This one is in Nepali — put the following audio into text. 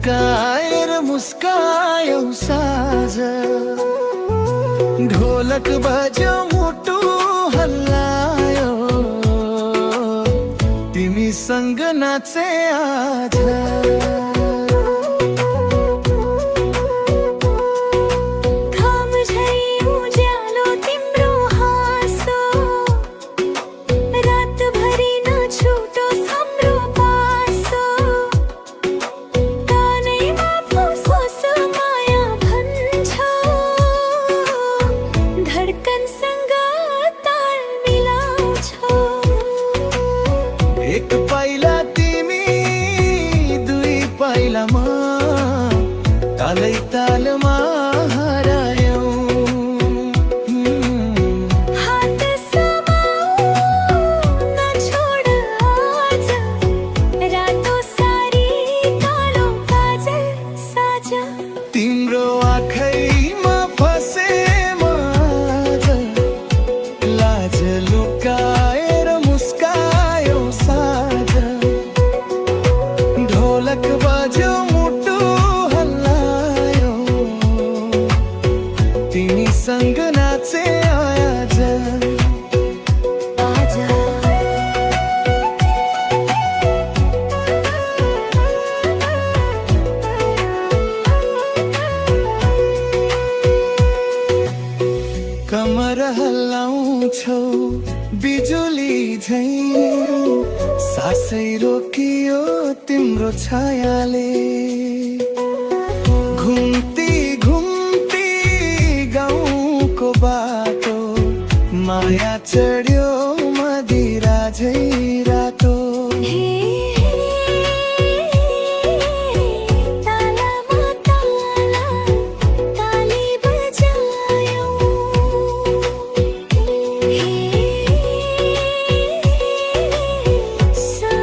लुकाएर मुस्कायौ साँझ ढोलक बज्यो मुटु हल्लायो तिमीसँग नाचे आज एक पाइला तिमी दुई पाइला म तालै तालमा हरायौ हात समाऊ नछोड आज रातो सारी कालो काजल साझ तिम्रो आँखैमा फसे म आज लाज लुकाएर मुस्कायौ साँझ ढोलक बज्यो मुटु हल्लायो तिमीसँग नाचे आज कमर हल्लाउँछौ बिजुली झैं सासै रोकियो तिम्रो छायाले घुम्ती घुम्ती गाउँको बाटो माया चढ्यो